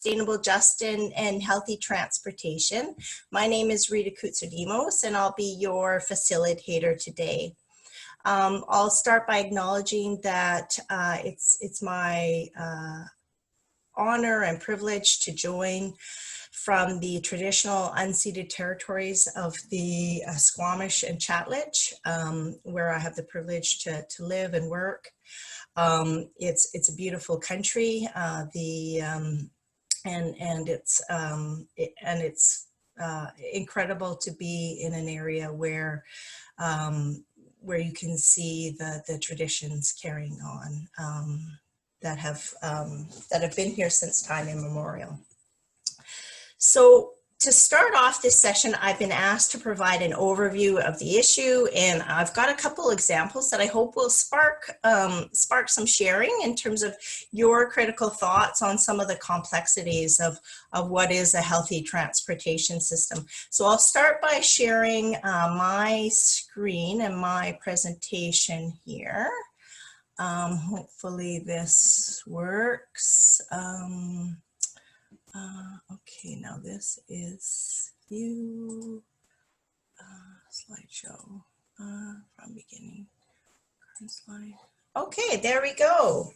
sustainable, just, and healthy transportation. My name is Rita Koutsodimos, and I'll be your facilitator today. I'll start by acknowledging that it's my honor and privilege to join from the traditional unceded territories of the Squamish and Chatlich, where I have the privilege to live and work. It's a beautiful country, and it's incredible to be in an area where you can see the traditions carrying on that have been here since time immemorial. So to start off this session, I've been asked to provide an overview of the issue, and I've got a couple examples that I hope will spark some sharing in terms of your critical thoughts on some of the complexities of what is a healthy transportation system. So I'll start by sharing my screen and my presentation here. Hopefully this works. Okay, now this is view slideshow from beginning, current slide. Okay, there we go.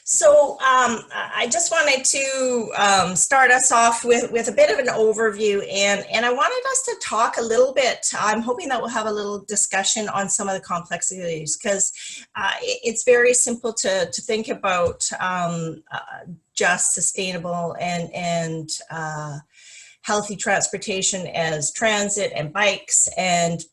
So I just wanted to start us off with a bit of an overview, and I wanted us to talk a little bit. I'm hoping that we'll have a little discussion on some of the complexities, because it's very simple to think about just, sustainable, and healthy transportation as transit and bikes,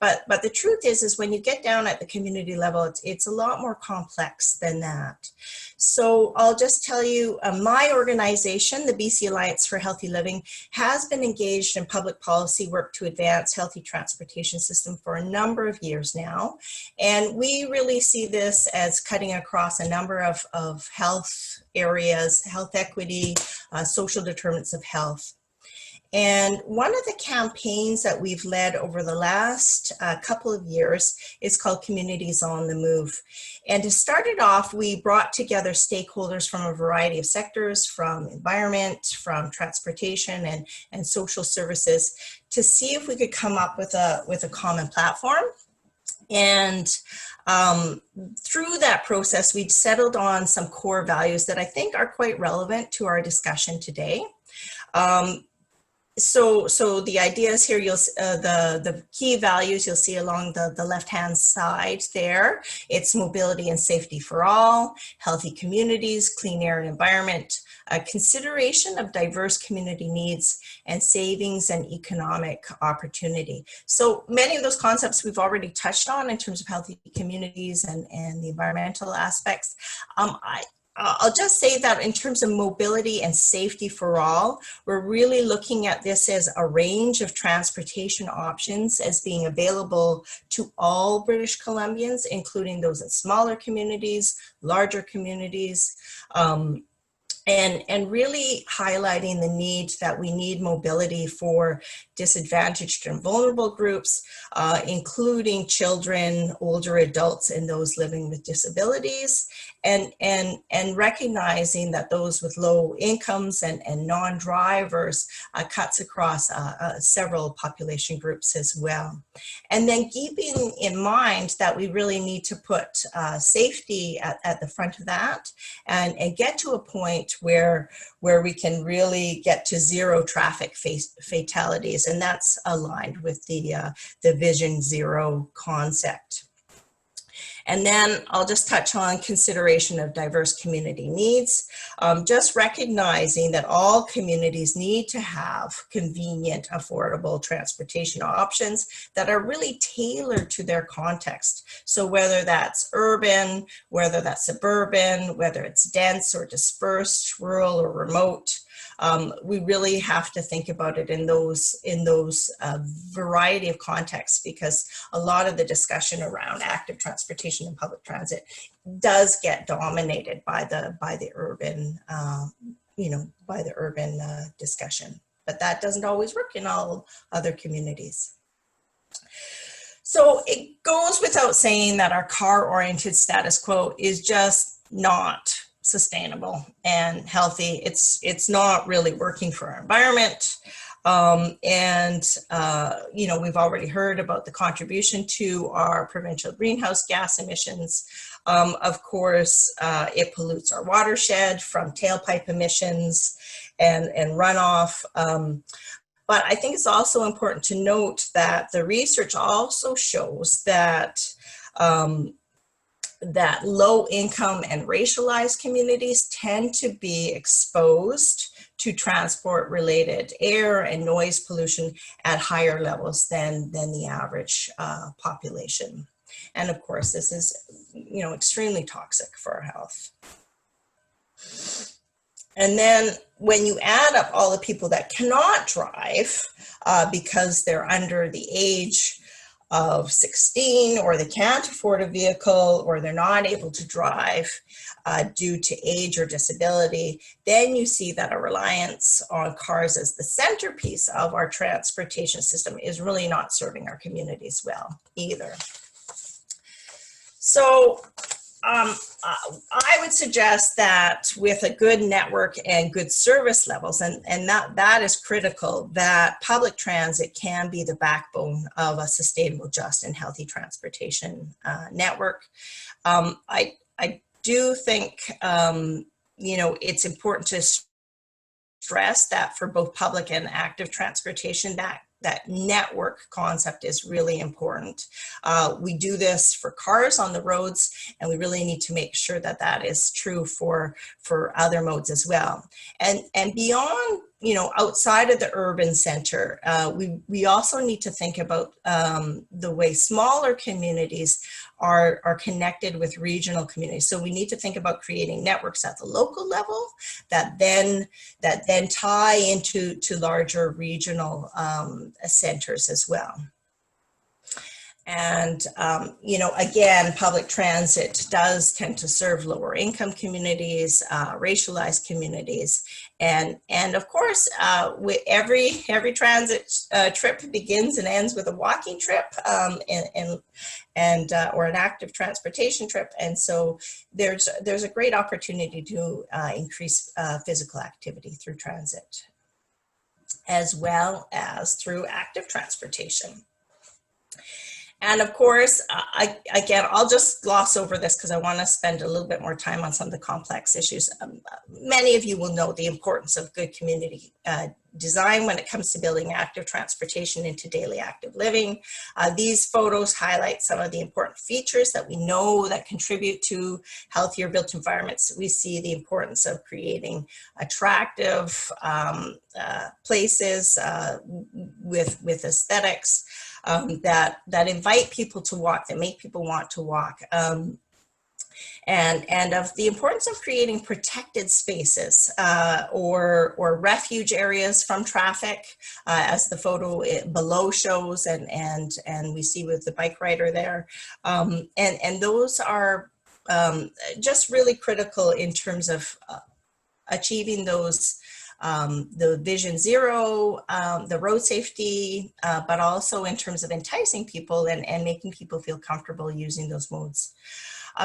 but the truth is when you get down at the community level, it's a lot more complex than that. So I'll just tell you, my organization, the BC Alliance for Healthy Living, has been engaged in public policy work to advance healthy transportation system for a number of years now. And we really see this as cutting across a number of health areas, health equity, social determinants of health. And one of the campaigns that we've led over the last couple of years is called Communities on the Move. And to start it off, we brought together stakeholders from a variety of sectors, from environment, from transportation, and social services, to see if we could come up with a common platform. And through that process, we settled on some core values that I think are quite relevant to our discussion today. So the ideas here, the key values you'll see along the left-hand side there. It's mobility and safety for all, healthy communities, clean air and environment, consideration of diverse community needs, and savings and economic opportunity. So many of those concepts we've already touched on in terms of healthy communities and the environmental aspects. I'll just say that in terms of mobility and safety for all, we're really looking at this as a range of transportation options as being available to all British Columbians, including those in smaller communities, larger communities, and really highlighting the need that we need mobility for disadvantaged and vulnerable groups, including children, older adults, and those living with disabilities, and recognizing that those with low incomes and non-drivers cuts across several population groups as well. And then keeping in mind that we really need to put safety at the front of that, and get to a point where we can really get to zero traffic fatalities, and that's aligned with the Vision Zero concept. And then I'll just touch on consideration of diverse community needs, just recognizing that all communities need to have convenient, affordable transportation options that are really tailored to their context. So whether that's urban, whether that's suburban, whether it's dense or dispersed, rural or remote, we really have to think about it in those variety of contexts, because a lot of the discussion around active transportation and public transit does get dominated by the urban discussion, but that doesn't always work in all other communities. So it goes without saying that our car-oriented status quo is just not sustainable and healthy. It's not really working for our environment. You know, we've already heard about the contribution to our provincial greenhouse gas emissions. Of course, it pollutes our watershed from tailpipe emissions and runoff. But I think it's also important to note that the research also shows that that low income and racialized communities tend to be exposed to transport related air and noise pollution at higher levels than the average population. And of course, this is, you know, extremely toxic for our health. And then when you add up all the people that cannot drive because they're under the age of 16, or they can't afford a vehicle, or they're not able to drive due to age or disability, then you see that a reliance on cars as the centerpiece of our transportation system is really not serving our communities well either. So I would suggest that with a good network and good service levels, and that is critical, that public transit can be the backbone of a sustainable, just, and healthy transportation network. I do think, you know, it's important to stress that for both public and active transportation, that network concept is really important. We do this for cars on the roads, and we really need to make sure that that is true for other modes as well. And beyond, you know, outside of the urban center, we also need to think about the way smaller communities are connected with regional communities. So we need to think about creating networks at the local level that then tie into larger regional centers as well. And, you know, again, public transit does tend to serve lower income communities, racialized communities. And of course, with every transit trip begins and ends with a walking trip or an active transportation trip. And so there's a great opportunity to increase physical activity through transit, as well as through active transportation. And of course, again, I'll just gloss over this because I want to spend a little bit more time on some of the complex issues. Many of you will know the importance of good community design when it comes to building active transportation into daily active living. These photos highlight some of the important features that we know that contribute to healthier built environments. We see the importance of creating attractive places with aesthetics that invite people to walk, that make people want to walk. And of the importance of creating protected spaces or refuge areas from traffic, as the photo below shows, and we see with the bike rider there. And those are just really critical in terms of achieving those the Vision Zero, the road safety, but also in terms of enticing people and making people feel comfortable using those modes.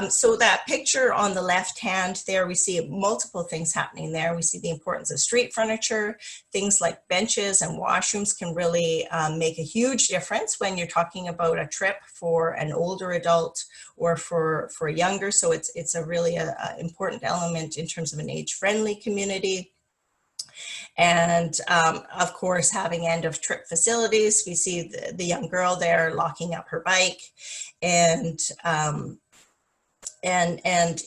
So that picture on the left hand there, we see multiple things happening there. We see the importance of street furniture. Things like benches and washrooms can really make a huge difference when you're talking about a trip for an older adult or for younger. So it's a really important element in terms of an age-friendly community. And of course, having end of trip facilities. We see the young girl there locking up her bike, and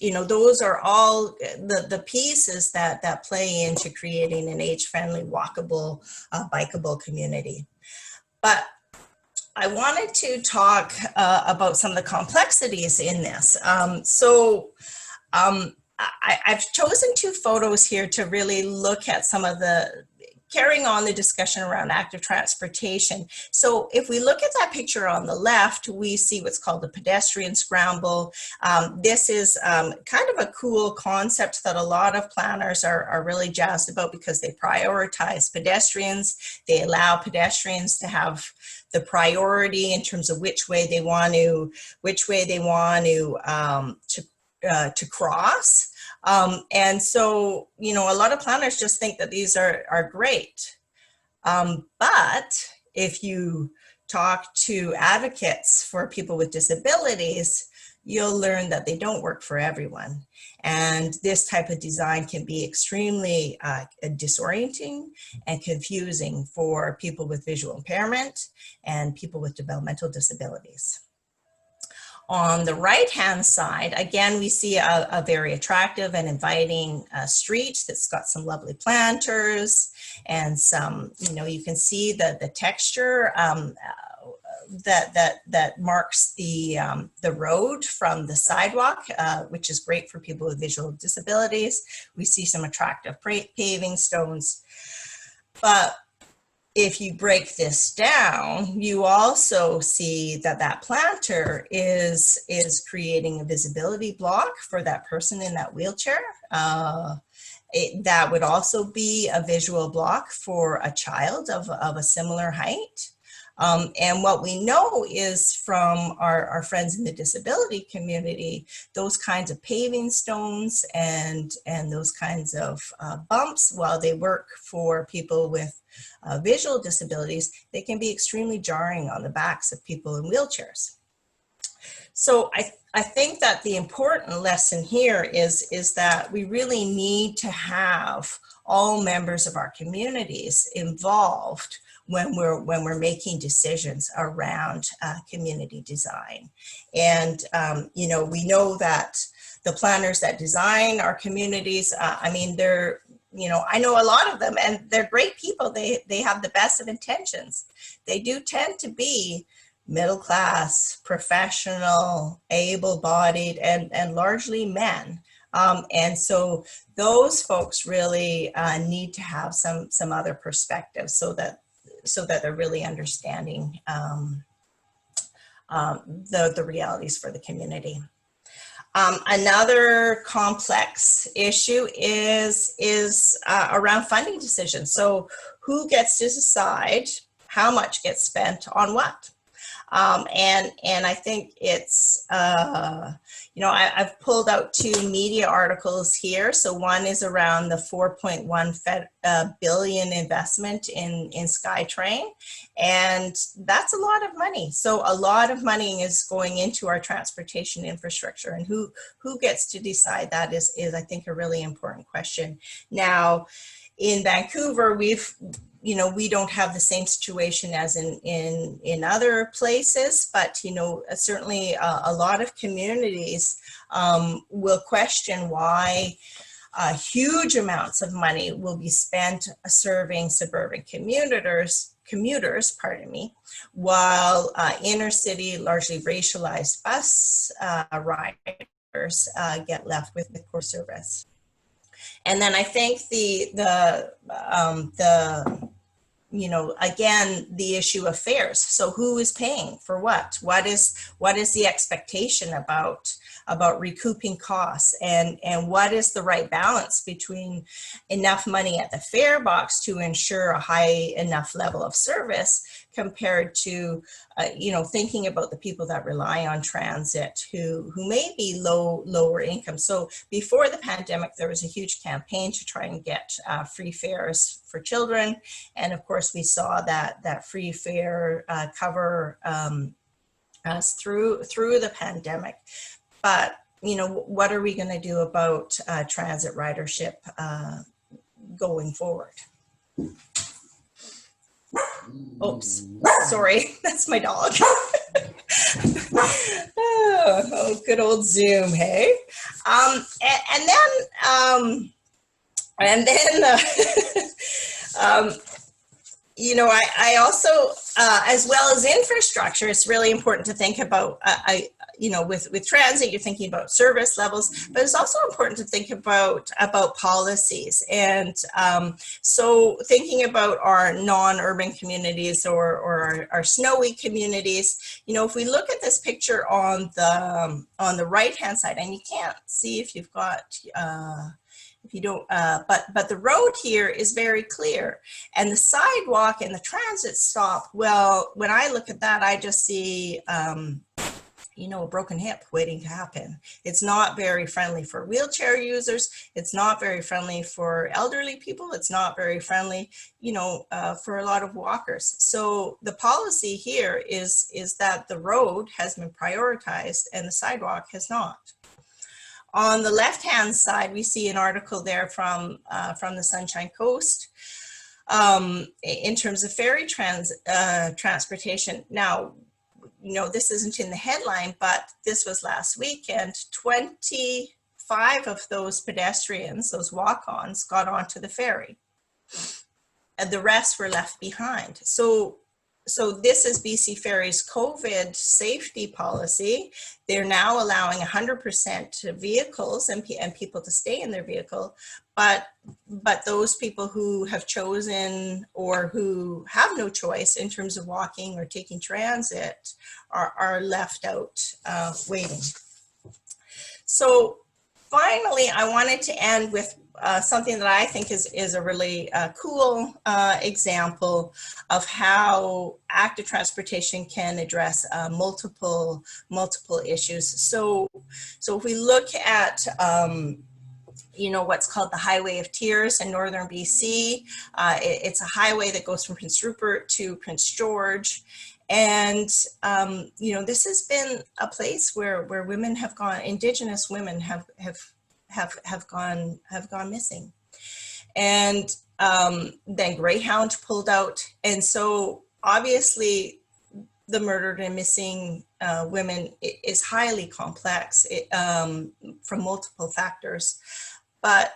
you know, those are all the pieces that play into creating an age-friendly, walkable, bikeable community. But I wanted to talk about some of the complexities in this. I've chosen two photos here to really look at some of the, carrying on the discussion around active transportation. So if we look at that picture on the left, we see what's called the Pedestrian Scramble. This is kind of a cool concept that a lot of planners are really jazzed about because they prioritize pedestrians. They allow pedestrians to have the priority in terms of which way they want to cross. And so, you know, a lot of planners just think that these are great. But if you talk to advocates for people with disabilities, you'll learn that they don't work for everyone. And this type of design can be extremely disorienting and confusing for people with visual impairment and people with developmental disabilities. On the right-hand side, again, we see a very attractive and inviting street that's got some lovely planters and some, you know, you can see the texture that marks the road from the sidewalk, which is great for people with visual disabilities. We see some attractive paving stones. But if you break this down, you also see that that planter is creating a visibility block for that person in that wheelchair. That would also be a visual block for a child of a similar height. And what we know is from our friends in the disability community, those kinds of paving stones and those kinds of bumps, while they work for people with visual disabilities, they can be extremely jarring on the backs of people in wheelchairs. So I think that the important lesson here is that we really need to have all members of our communities involved when we're making decisions around community design. And you know, we know that the planners that design our communities, I mean, they're, you know, I know a lot of them and they're great people. They have the best of intentions. They do tend to be middle class, professional, able-bodied, and largely men. And so those folks really need to have some other perspectives so that they're really understanding the realities for the community. Another complex issue is around funding decisions. So who gets to decide how much gets spent on what? And I think it's, you know, I've pulled out two media articles here. So one is around the 4.1 billion investment in SkyTrain, and that's a lot of money. So a lot of money is going into our transportation infrastructure, and who gets to decide that is I think a really important question. Now, in Vancouver, you know, we don't have the same situation as in other places, but, you know, certainly a lot of communities will question why huge amounts of money will be spent serving suburban commuters, pardon me, while inner city, largely racialized bus riders get left with poor service. And then I think the you know, again, the issue of fares. So who is paying for what? What is the expectation about recouping costs, and what is the right balance between enough money at the fare box to ensure a high enough level of service compared to you know, thinking about the people that rely on transit who may be lower income. So before the pandemic, there was a huge campaign to try and get free fares for children, and of course we saw that free fare cover us through the pandemic. But, you know, what are we going to do about transit ridership going forward? Oops, sorry, that's my dog. Oh, good old Zoom, hey? And then you know, I also, as well as infrastructure, it's really important to think about, you know, with transit, you're thinking about service levels, but it's also important to think about policies. And so thinking about our non-urban communities or our snowy communities, you know, if we look at this picture on the right-hand side, and you can't see if you've got, if you don't, but the road here is very clear, and the sidewalk and the transit stop. Well, when I look at that, I just see you know, a broken hip waiting to happen. It's not very friendly for wheelchair users. It's not very friendly for elderly people. It's not very friendly, you know, for a lot of walkers. So the policy here is that the road has been prioritized and the sidewalk has not. On the left-hand side, we see an article there from the Sunshine Coast in terms of ferry transportation. Now, you know, this isn't in the headline, but this was last weekend. 25 of those pedestrians, those walk-ons, got onto the ferry, and the rest were left behind. So this is BC Ferry's COVID safety policy. They're now allowing 100% vehicles and people to stay in their vehicle, but those people who have chosen or who have no choice in terms of walking or taking transit are left out waiting. So finally, I wanted to end with something that I think is a really cool example of how active transportation can address multiple issues. So if we look at you know, what's called the Highway of Tears in northern BC, it's a highway that goes from Prince Rupert to Prince George. And, you know, this has been a place where women have gone, Indigenous women have gone missing. And then Greyhound pulled out. And so obviously the murdered and missing women is highly complex from multiple factors. But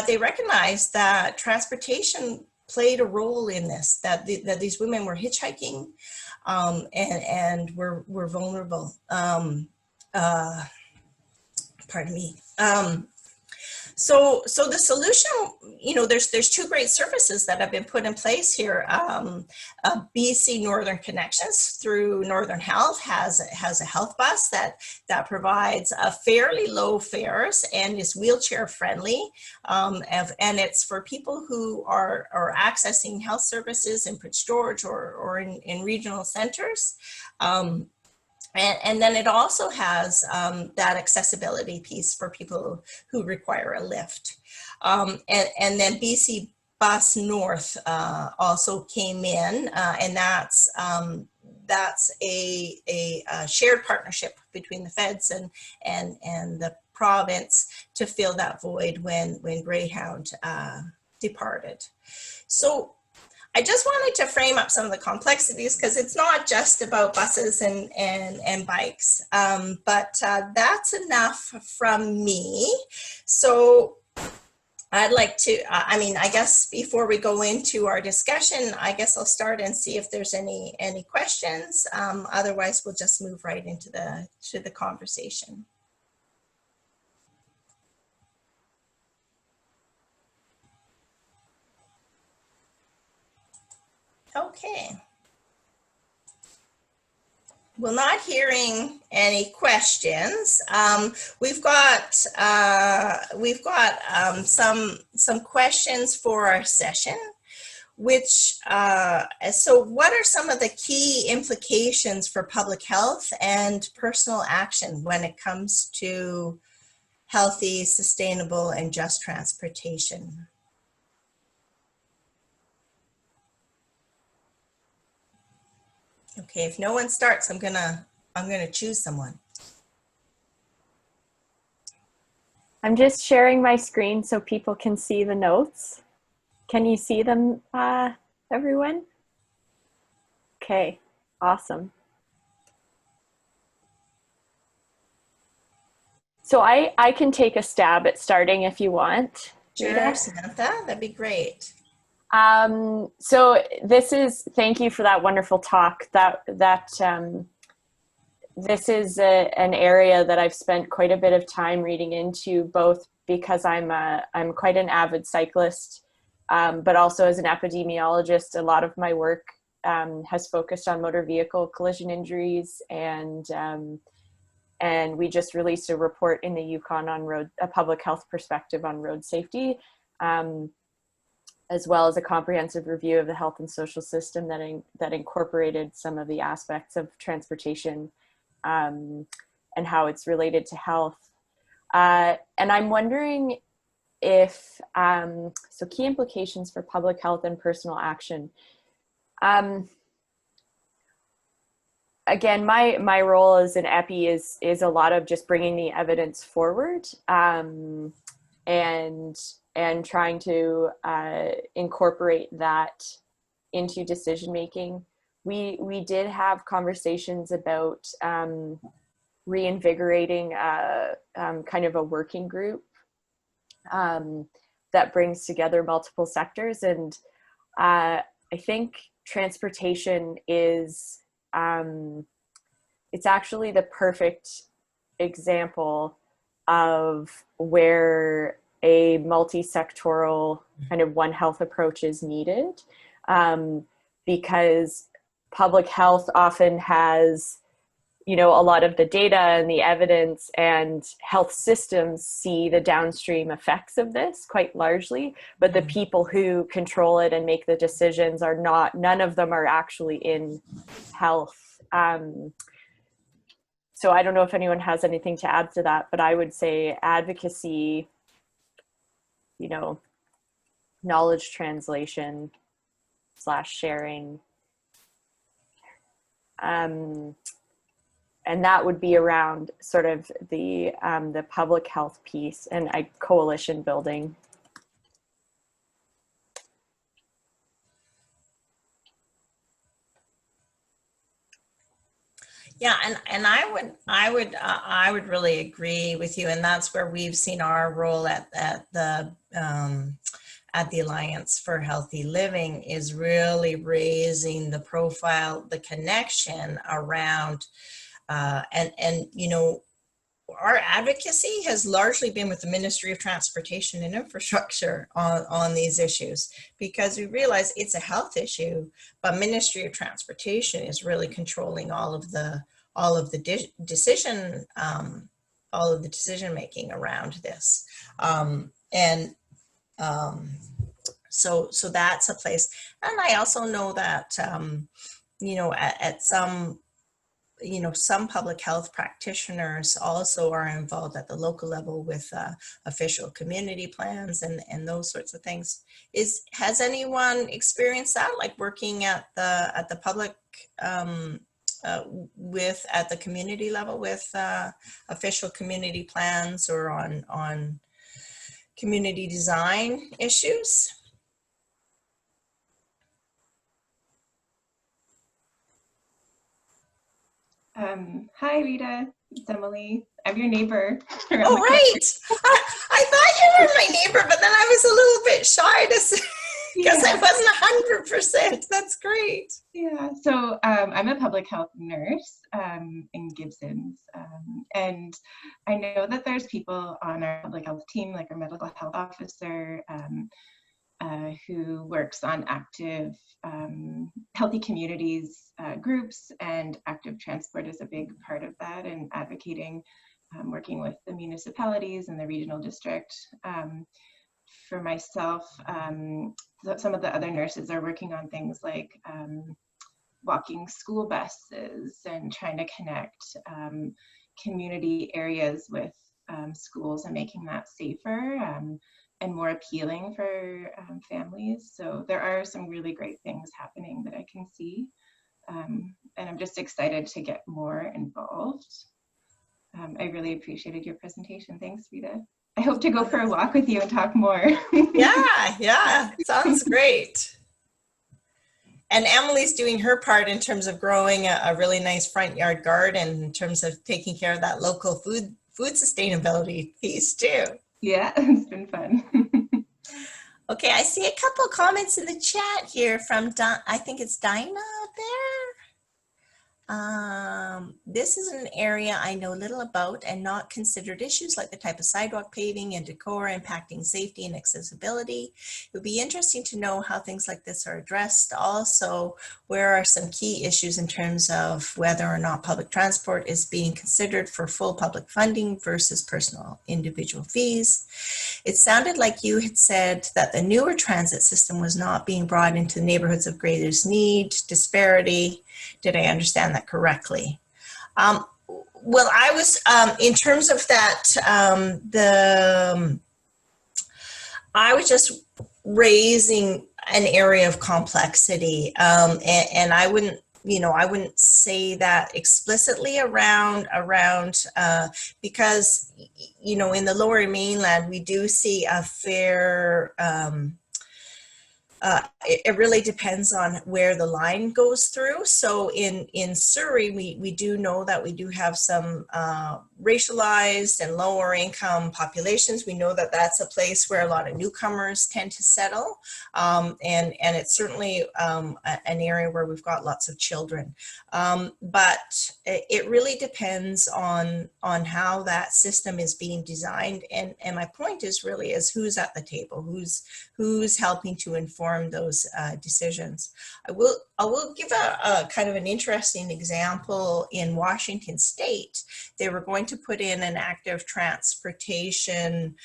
they recognized that transportation played a role in this, that these women were hitchhiking and were vulnerable. Pardon me. So the solution, you know, there's two great services that have been put in place here. BC Northern Connections through Northern Health has a health bus that provides fairly low fares and is wheelchair friendly, and it's for people who are accessing health services in Prince George or in regional centers. And then it also has that accessibility piece for people who require a lift. And then BC Bus North also came in, and that's a shared partnership between the feds and the province to fill that void when Greyhound departed. So I just wanted to frame up some of the complexities because it's not just about buses and bikes, but that's enough from me. So I'd like to, I mean, I guess before we go into our discussion, I guess I'll start and see if there's any questions. Otherwise, we'll just move right into the conversation. Okay. Well, not hearing any questions. We've got some questions for our session, which so what are some of the key implications for public health and personal action when it comes to healthy, sustainable, and just transportation? Okay, if no one starts, I'm gonna choose someone. I'm just sharing my screen so people can see the notes. Can you see them, everyone? Okay, awesome. So I can take a stab at starting if you want. Sure, Samantha, that'd be great. So thank you for that wonderful talk. This is an area that I've spent quite a bit of time reading into, both because I'm quite an avid cyclist, but also as an epidemiologist, a lot of my work has focused on motor vehicle collision injuries, and we just released a report in the Yukon on a public health perspective on road safety. As well as a comprehensive review of the health and social system that incorporated some of the aspects of transportation and how it's related to health. And I'm wondering if, so key implications for public health and personal action. Again, my role as an epi is a lot of just bringing the evidence forward, and trying to incorporate that into decision making. We did have conversations about reinvigorating kind of a working group that brings together multiple sectors, and I think transportation is it's actually the perfect example of where a multi-sectoral kind of One Health approach is needed, because public health often has, you know, a lot of the data and the evidence, and health systems see the downstream effects of this quite largely, but the people who control it and make the decisions are not, none of them are actually in health. So I don't know if anyone has anything to add to that, but I would say advocacy, you know, knowledge translation / sharing, and that would be around sort of the public health piece and coalition building. Yeah, and I would really agree with you, and that's where we've seen our role at the Alliance for Healthy Living is really raising the profile, the connection around, and you know, our advocacy has largely been with the Ministry of Transportation and Infrastructure on these issues, because we realize it's a health issue, but Ministry of Transportation is really controlling all of the decision making around this, so that's a place. And I also know that you know, at some, you know, some public health practitioners also are involved at the local level with official community plans and those sorts of things. Has anyone experienced that, like working at the public at the community level with official community plans or on community design issues? Hi, Rita. It's Emily. I'm your neighbor. Oh, right. I thought you were my neighbor, but then I was a little bit shy to say, because I wasn't 100%. That's great. Yeah. So I'm a public health nurse in Gibsons. And I know that there's people on our public health team, like our medical health officer, who works on active healthy communities groups, and active transport is a big part of that, and advocating, working with the municipalities and the regional district. For myself, some of the other nurses are working on things like walking school buses and trying to connect community areas with schools and making that safer and more appealing for families. So there are some really great things happening that I can see. And I'm just excited to get more involved. I really appreciated your presentation. Thanks, Rita. I hope to go for a walk with you and talk more. Yeah, sounds great. And Emily's doing her part in terms of growing a really nice front yard garden, in terms of taking care of that local food sustainability piece too. Yeah, it's been fun. Okay, I see a couple comments in the chat here from I think it's Dinah there. This is an area I know little about and not considered issues like the type of sidewalk paving and decor impacting safety and accessibility. It would be interesting to know how things like this are addressed. Also, where are some key issues in terms of whether or not public transport is being considered for full public funding versus personal individual fees. It sounded like you had said that the newer transit system was not being brought into neighborhoods of greatest need, disparity. Did I understand that correctly? Well, I was, in terms of that, I was just raising an area of complexity, and I wouldn't, I wouldn't say that explicitly around because, in the Lower Mainland, we do see a fair, it really depends on where the line goes through. So in Surrey, we do know that we do have some racialized and lower income populations. We know that that's a place where a lot of newcomers tend to settle. And it's certainly an area where we've got lots of children. But it really depends on how that system is being designed. And my point is really is who's at the table, who's helping to inform those decisions. I will give a kind of an interesting example. In Washington State, they were going to put in an active transportation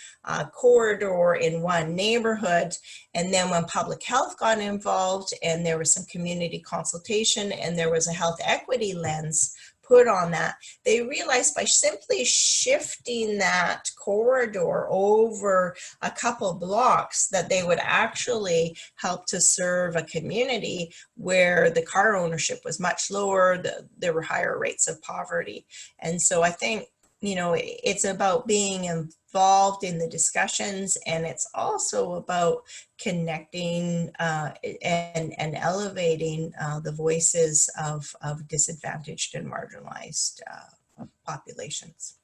corridor in one neighborhood, and then when public health got involved and there was some community consultation and there was a health equity lens put on that, they realized by simply shifting that corridor over a couple blocks that they would actually help to serve a community where the car ownership was much lower, there were higher rates of poverty. And so I think, it's about being involved in the discussions, and it's also about connecting and elevating the voices of disadvantaged and marginalized populations.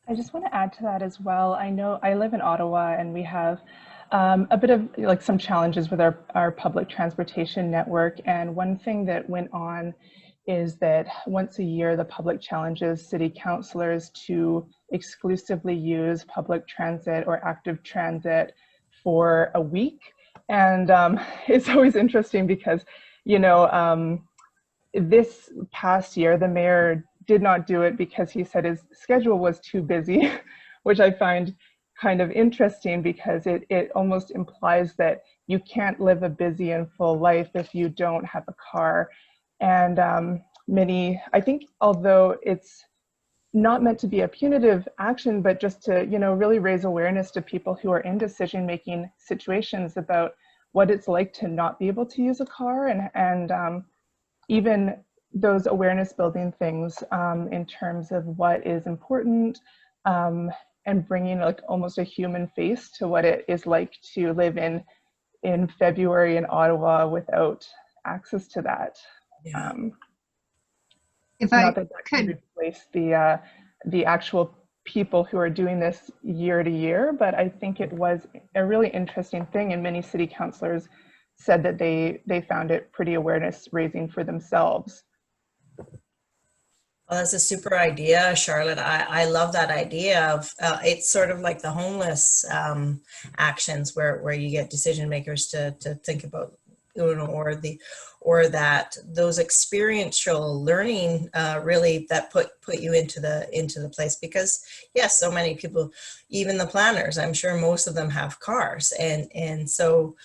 I just want to add to that as well. I know I live in Ottawa, and we have a bit of some challenges with our public transportation network. And one thing that went on is that once a year, the public challenges city councillors to exclusively use public transit or active transit for a week. And it's always interesting because, this past year, the mayor did not do it because he said his schedule was too busy, which I find kind of interesting because it almost implies that you can't live a busy and full life if you don't have a car. And I think, although it's not meant to be a punitive action, but just to, really raise awareness to people who are in decision-making situations about what it's like to not be able to use a car, and even those awareness building things in terms of what is important, and bringing almost a human face to what it is like to live in February in Ottawa without access to that. Yeah. If I not that could replace the actual people who are doing this year to year, but I think it was a really interesting thing, and many city councillors said that they found it pretty awareness raising for themselves. Well, that's a super idea, Charlotte. I love that idea of it's sort of like the homeless actions where you get decision makers to think about, or that those experiential learning really that put you into the place, because yes, so many people, even the planners, I'm sure most of them have cars, and so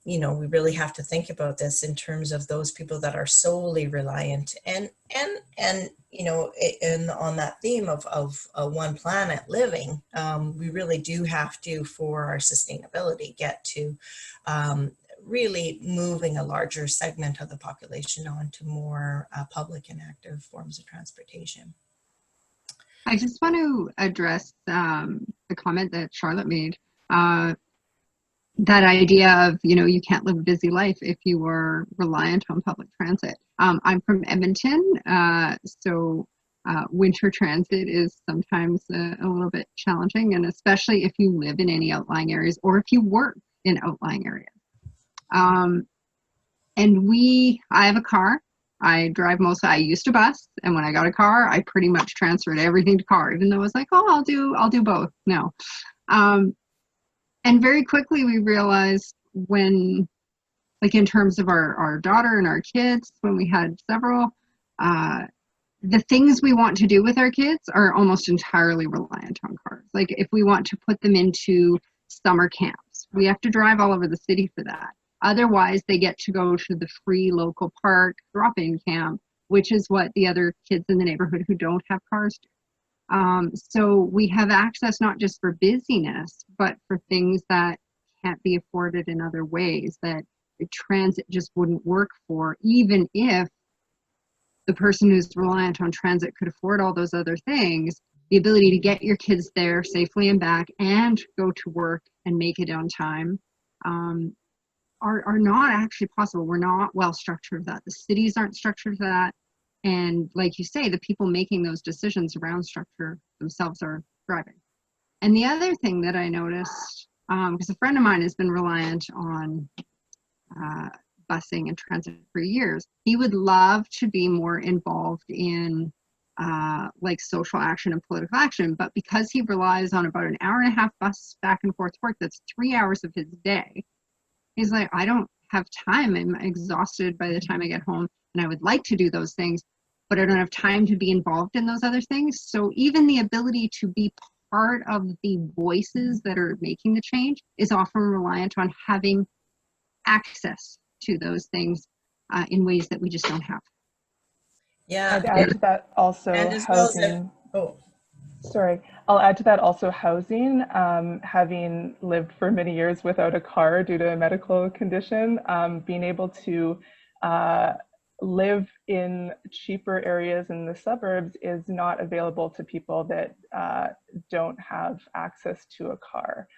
we really have to think about this in terms of those people that are solely reliant, and on that theme of one planet living, we really do have to, for our sustainability, get to really moving a larger segment of the population onto more public and active forms of transportation. I just want to address the comment that Charlotte made. That idea of, you can't live a busy life if you are reliant on public transit. I'm from Edmonton, so winter transit is sometimes a little bit challenging, and especially if you live in any outlying areas or if you work in outlying areas. I have a car. I drive I used to bus, and when I got a car, I pretty much transferred everything to car, even though I was like, oh, I'll do both. No. And very quickly we realized when, in terms of our daughter and our kids, when we had several, the things we want to do with our kids are almost entirely reliant on cars. If we want to put them into summer camps, we have to drive all over the city for that. Otherwise, they get to go to the free local park drop-in camp which is what the other kids in the neighborhood who don't have cars do. So we have access not just for busyness, but for things that can't be afforded in other ways that the transit just wouldn't work for, even if the person who's reliant on transit could afford all those other things. The ability to get your kids there safely and back and go to work and make it on time are not actually possible. We're not well structured for that. The cities aren't structured for that. And like you say, the people making those decisions around structure themselves are driving. And the other thing that I noticed, because a friend of mine has been reliant on busing and transit for years, he would love to be more involved in like social action and political action, but because he relies on about an hour and a half bus back and forth to work, that's 3 hours of his day. He's like, I don't have time. I'm exhausted by the time I get home, and I would like to do those things, but I don't have time to be involved in those other things. So even the ability to be part of the voices that are making the change is often reliant on having access to those things in ways that we just don't have. Yeah. I'd add to that also And as well as housing. Sorry. I'll add to that also housing. Having lived for many years without a car due to a medical condition, being able to live in cheaper areas in the suburbs is not available to people that don't have access to a car.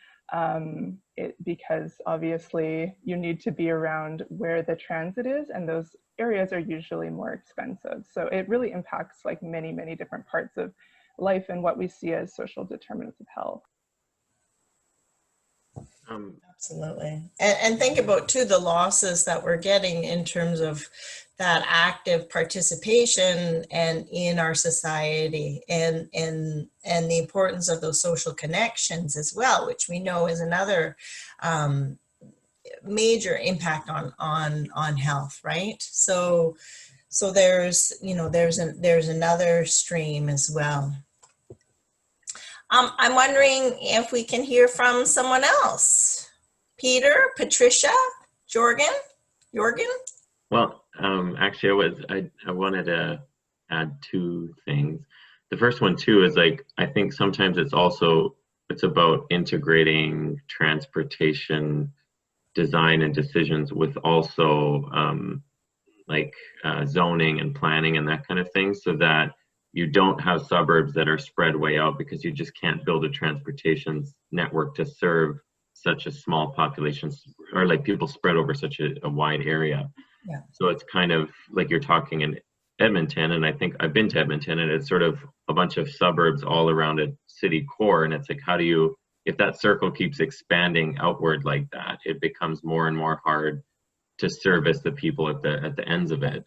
Because obviously you need to be around where the transit is, and those areas are usually more expensive. So it really impacts like many, many different parts of life and what we see as social determinants of health. Absolutely. And think about too the losses that we're getting in terms of that active participation and in our society and the importance of those social connections as well, which we know is another major impact on health, right? So there's, you know, there's another stream as well. I'm wondering if we can hear from someone else. Peter, Patricia, Jorgen? Well, actually, I wanted to add two things. The first one too is like, I think sometimes it's about integrating transportation design and decisions with also zoning and planning and that kind of thing, so that you don't have suburbs that are spread way out, because you just can't build a transportation network to serve such a small population, or like people spread over such a wide area. Yeah. So it's kind of like you're talking in Edmonton, and I think I've been to Edmonton, and it's sort of a bunch of suburbs all around a city core, and it's like, how do you, if that circle keeps expanding outward like that, it becomes more and more hard to service the people at the ends of it.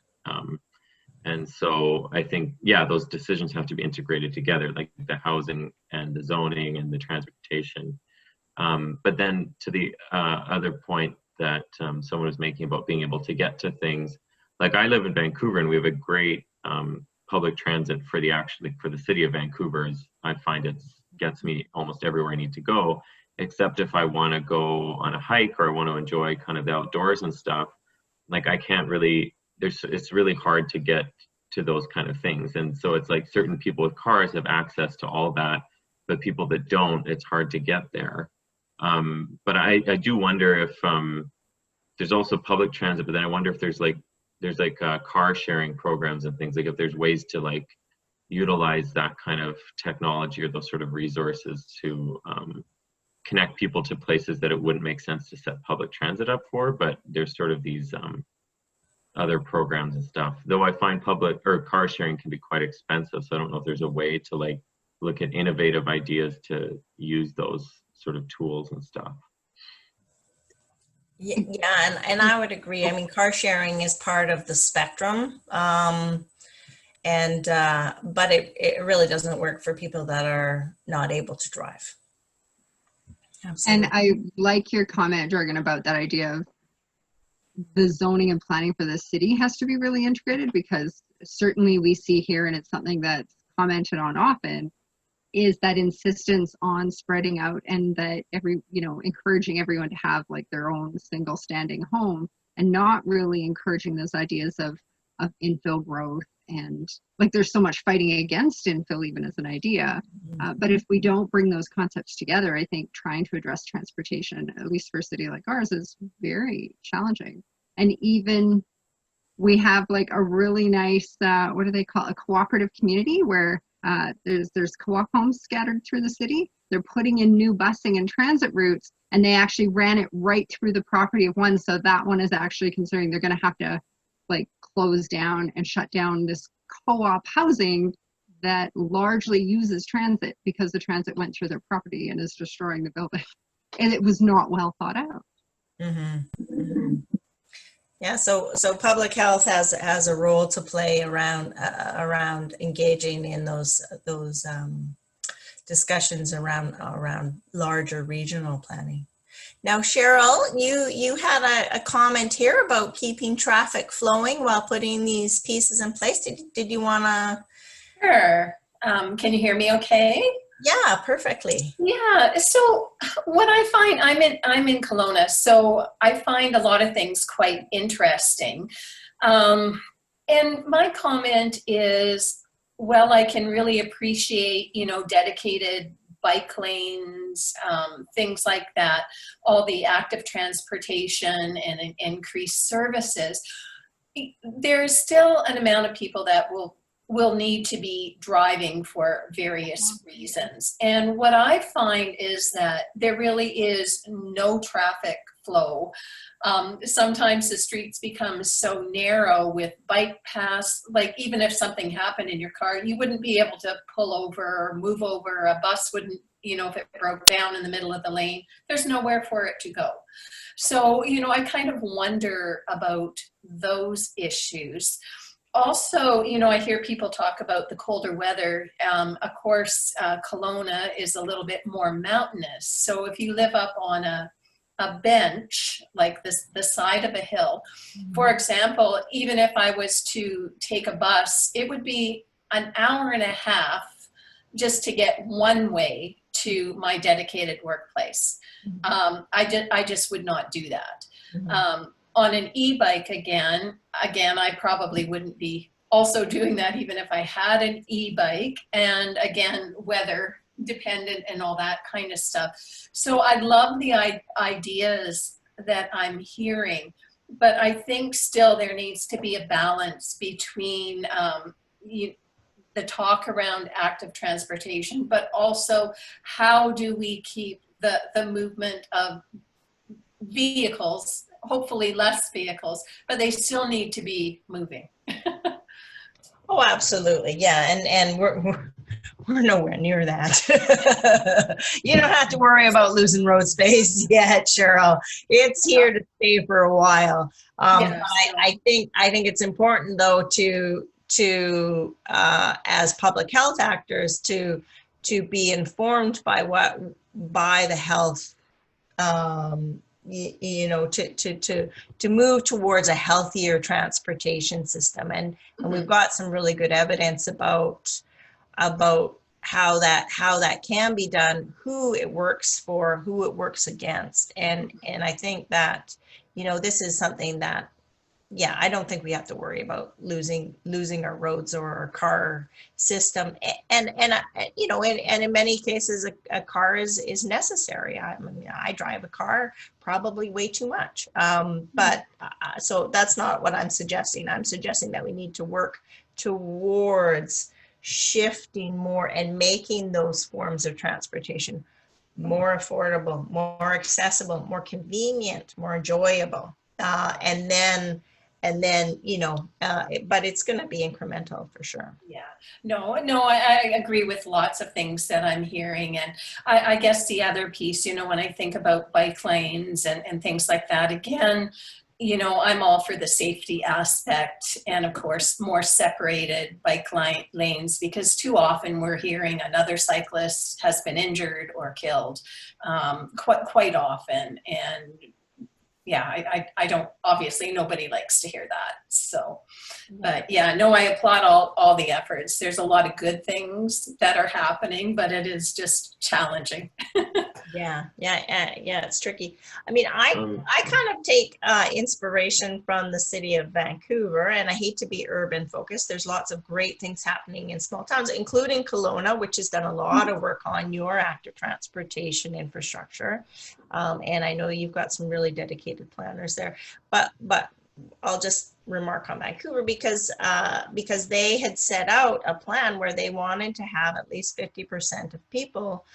And so I think, yeah, those decisions have to be integrated together, like the housing and the zoning and the transportation. But then to the other point that someone was making about being able to get to things, like I live in Vancouver, and we have a great public transit for the city of Vancouver. I find it gets me almost everywhere I need to go, except if I want to go on a hike or I want to enjoy kind of the outdoors and stuff. Like I can't really, it's really hard to get to those kind of things. And so it's like certain people with cars have access to all that, but people that don't, it's hard to get there. But I do wonder if there's also public transit, but then I wonder if there's car sharing programs and things, like if there's ways to like utilize that kind of technology or those sort of resources to connect people to places that it wouldn't make sense to set public transit up for, but there's sort of these other programs and stuff. Though I find public or car sharing can be quite expensive, so I don't know if there's a way to like look at innovative ideas to use those sort of tools and stuff. Yeah, and I would agree. I mean, car sharing is part of the spectrum, but it really doesn't work for people that are not able to drive. Absolutely. And I like your comment, Jorgen, about that idea of the zoning and planning for the city has to be really integrated, because certainly we see here, and it's something that's commented on often, is that insistence on spreading out and that encouraging everyone to have like their own single standing home, and not really encouraging those ideas of infill growth and like there's so much fighting against infill even as an idea. But if we don't bring those concepts together, I think trying to address transportation, at least for a city like ours, is very challenging. And even we have like a really nice, what do they call it? A cooperative community where there's co-op homes scattered through the city. They're putting in new busing and transit routes, and they actually ran it right through the property of one. So that one is actually considering they're going to have to like close down and shut down this co-op housing that largely uses transit because the transit went through their property and is destroying the building. And it was not well thought out. Yeah, so public health has a role to play around engaging in those discussions around larger regional planning. Now, Cheryl, you had a comment here about keeping traffic flowing while putting these pieces in place. Did you want to? Sure. Can you hear me okay? Yeah, perfectly. Yeah, so what I find, I'm in Kelowna, so I find a lot of things quite interesting. And my comment is, well, I can really appreciate, dedicated bike lanes, things like that, all the active transportation and increased services. There's still an amount of people that will need to be driving for various reasons. And what I find is that there really is no traffic flow. Sometimes the streets become so narrow with bike paths, like even if something happened in your car, you wouldn't be able to pull over or move over. A bus wouldn't, if it broke down in the middle of the lane, there's nowhere for it to go. So, I kind of wonder about those issues. Also, I hear people talk about the colder weather. Of course, Kelowna is a little bit more mountainous. So if you live up on a bench, like the side of a hill, for example, even if I was to take a bus, it would be an hour and a half just to get one way to my dedicated workplace. I just would not do that. On an e-bike, again, I probably wouldn't be also doing that even if I had an e-bike, and again, weather dependent and all that kind of stuff. So I love the ideas that I'm hearing, but I think still there needs to be a balance between the talk around active transportation, but also how do we keep the movement of vehicles, hopefully less vehicles, but they still need to be moving. Oh, absolutely. Yeah. And we're nowhere near that. You don't have to worry about losing road space yet, Cheryl. It's here to stay for a while. Yes. I think it's important though to as public health actors to be informed by the health to move towards a healthier transportation system, and we've got some really good evidence about how that can be done, who it works for, who it works against, and I think that this is something that I don't think we have to worry about losing our roads or our car system, and in many cases a car is necessary. I drive a car probably way too much, but so that's not what I'm suggesting. I'm suggesting that we need to work towards shifting more and making those forms of transportation more affordable, more accessible, more convenient, more enjoyable, and then but it's going to be incremental for sure. Yeah, no, I agree with lots of things that I'm hearing. And I guess the other piece, when I think about bike lanes and things like that, again, I'm all for the safety aspect and of course more separated bike lanes, because too often we're hearing another cyclist has been injured or killed, quite often. And yeah, I don't, obviously nobody likes to hear that. So, but yeah, no, I applaud all the efforts. There's a lot of good things that are happening, but it is just challenging. Yeah, it's tricky. I mean, I kind of take inspiration from the city of Vancouver, and I hate to be urban focused. There's lots of great things happening in small towns, including Kelowna, which has done a lot of work on your active transportation infrastructure. And I know you've got some really dedicated planners there. But I'll just remark on Vancouver because they had set out a plan where they wanted to have at least 50% of people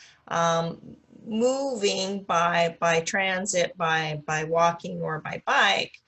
moving by transit, by walking or by bike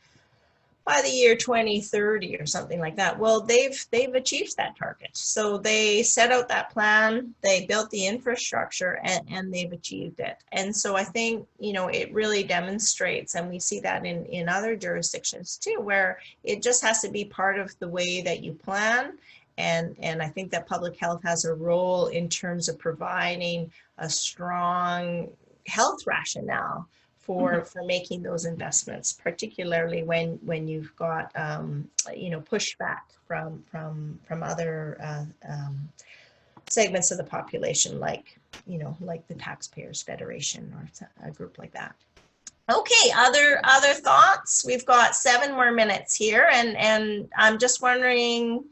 by the year 2030 or something like that. Well, they've achieved that target. So they set out that plan, they built the infrastructure, and they've achieved it. And so I think, you know, it really demonstrates, and we see that in other jurisdictions too, where it just has to be part of the way that you plan. And I think that public health has a role in terms of providing a strong health rationale for making those investments, particularly when you've got you know, pushback from other segments of the population, like, you know, like the Taxpayers Federation or a group like that. Okay, other thoughts? We've got 7 more minutes here, and I'm just wondering,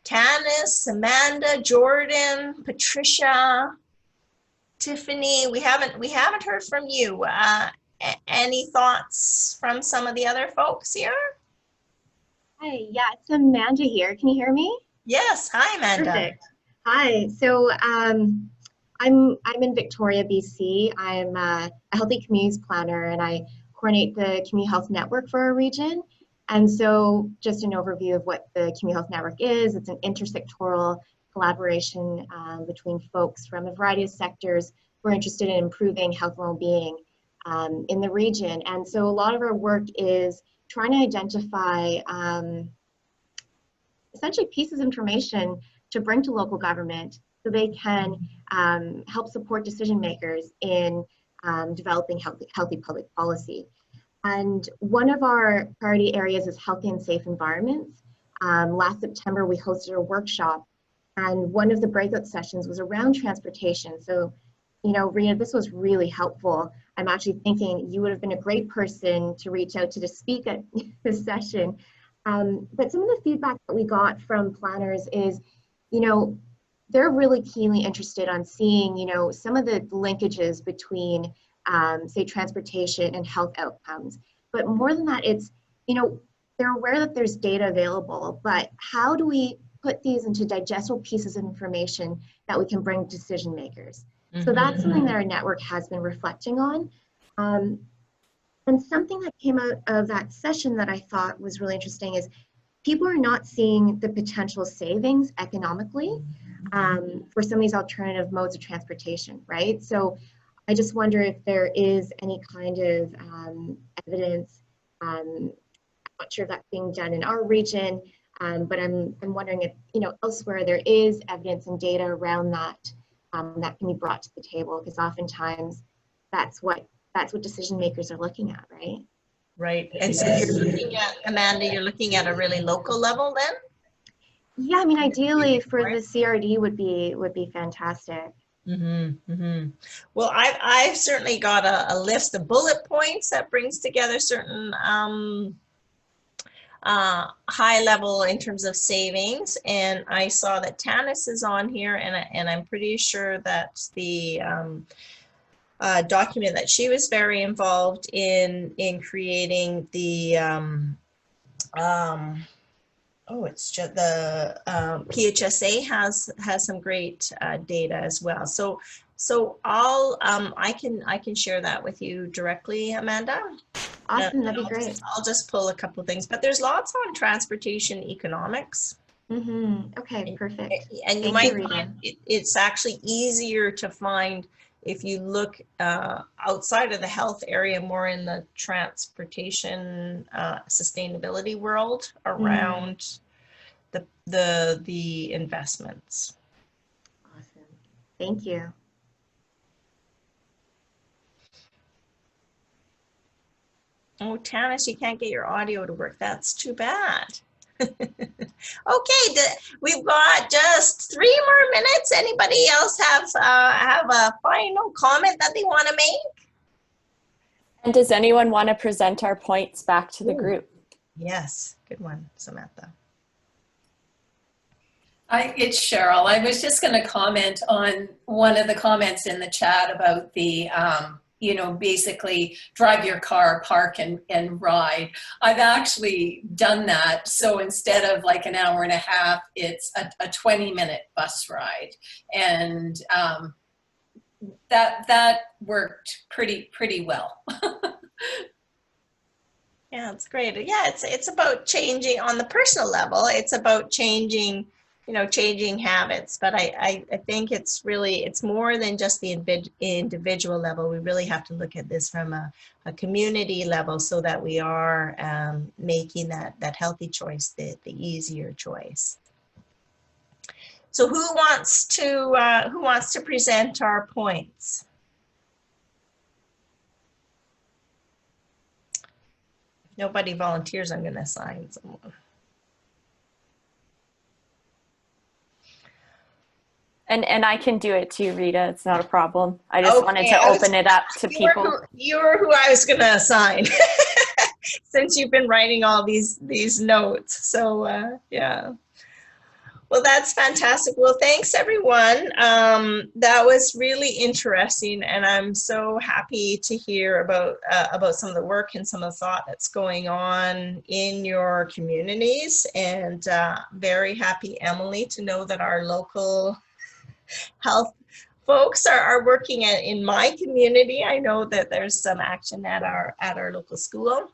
Tanis, Amanda, Jordan, Patricia, Tiffany, we haven't heard from you. Any thoughts from some of the other folks here? Hi, yeah, it's Amanda here. Can you hear me? Yes, hi Amanda. Perfect. Hi. So I'm in Victoria, BC. I'm a healthy communities planner, and I coordinate the community health network for our region. And so just an overview of what the community health network is. It's an intersectoral collaboration between folks from a variety of sectors who are interested in improving health and well-being in the region. And so a lot of our work is trying to identify essentially pieces of information to bring to local government so they can help support decision makers in developing healthy public policy. And one of our priority areas is healthy and safe environments. Last September, we hosted a workshop, and one of the breakout sessions was around transportation. So, you know, Rita, this was really helpful. I'm actually thinking you would have been a great person to reach out to speak at this session. But some of the feedback that we got from planners is, you know, they're really keenly interested on seeing, you know, some of the linkages between, say, transportation and health outcomes. But more than that, it's, you know, they're aware that there's data available, but how do we put these into digestible pieces of information that we can bring to decision makers? So that's something that our network has been reflecting on. And something that came out of that session that I thought was really interesting is people are not seeing the potential savings economically for some of these alternative modes of transportation, right? So I just wonder if there is any kind of evidence. I'm not sure if that's being done in our region, but I'm wondering if, you know, elsewhere there is evidence and data around that that can be brought to the table, because oftentimes that's what decision makers are looking at, right? Right. And so you're looking at, Amanda, you're looking at a really local level then? Yeah, I mean, ideally for the CRD would be fantastic. Well, I've certainly got a list of bullet points that brings together certain high level in terms of savings, and I saw that Tanis is on here, and I'm pretty sure that the document that she was very involved in creating the it's just the PHSA has some great data as well. So I'll I can share that with you directly, Amanda. Awesome, that'd be great. I'll just pull a couple things, but there's lots on transportation economics. Okay, perfect. And you might find it's actually easier to find if you look outside of the health area, more in the transportation sustainability world around the investments. Awesome, thank you. Oh, Tanis, you can't get your audio to work. That's too bad. Okay, we've got just 3 more minutes. Anybody else have a final comment that they want to make? And does anyone want to present our points back to the group? Yes, good one, Samantha. It's Cheryl. I was just going to comment on one of the comments in the chat about the, basically drive your car, park and ride. I've actually done that. So instead of like an hour and a half, it's a 20-minute bus ride. And that worked pretty well. Yeah, it's great. Yeah, it's about changing on the personal level. It's about changing habits. But I think it's more than just the individual level. We really have to look at this from a community level so that we are making that healthy choice, the easier choice. So who wants to present our points? If nobody volunteers, I'm going to assign someone. And I can do it too, Rita. It's not a problem. I just wanted to open it up to people. You were who I was going to assign since you've been writing all these notes. So yeah. Well, that's fantastic. Well, thanks everyone. That was really interesting, and I'm so happy to hear about some of the work and some of the thought that's going on in your communities. And very happy, Emily, to know that our local health folks are working in my community. I know that there's some action at our local school,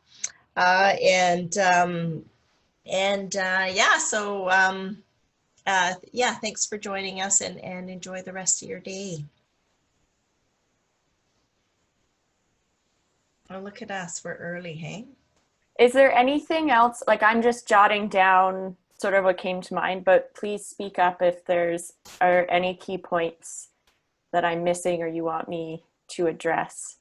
yeah, thanks for joining us, and enjoy the rest of your day. Oh, look at us, we're early, hey? Is there anything else? Like, I'm just jotting down sort of what came to mind, but please speak up if are any key points that I'm missing or you want me to address.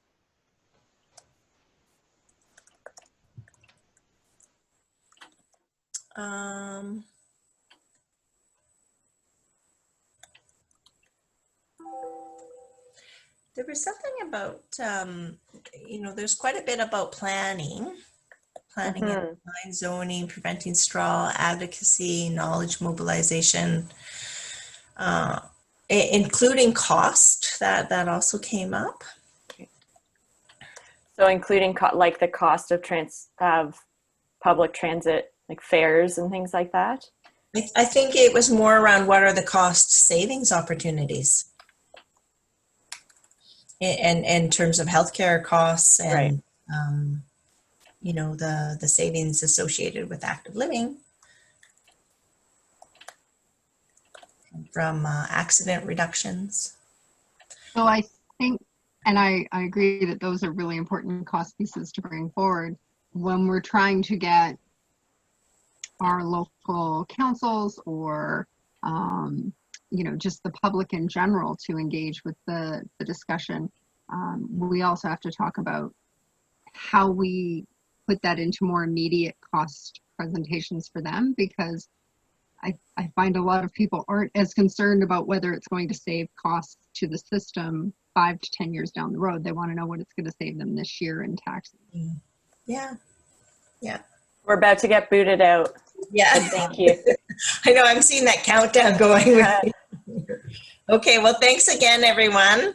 There was something about, there's quite a bit about planning and design, zoning, preventing sprawl, advocacy, knowledge mobilization, including cost. That also came up. So including like the cost of public transit, like fares and things like that? I think it was more around what are the cost savings opportunities in terms of healthcare costs and, right. The savings associated with active living from accident reductions. So I think, and I agree that those are really important cost pieces to bring forward when we're trying to get our local councils or just the public in general to engage with the discussion. We also have to talk about how we put that into more immediate cost presentations for them, because I find a lot of people aren't as concerned about whether it's going to save costs to the system 5 to 10 years down the road. They want to know what it's going to save them this year in taxes. Yeah. We're about to get booted out. Yeah. But thank you. I know, I'm seeing that countdown going. Okay, well, thanks again, everyone.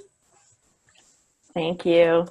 Thank you.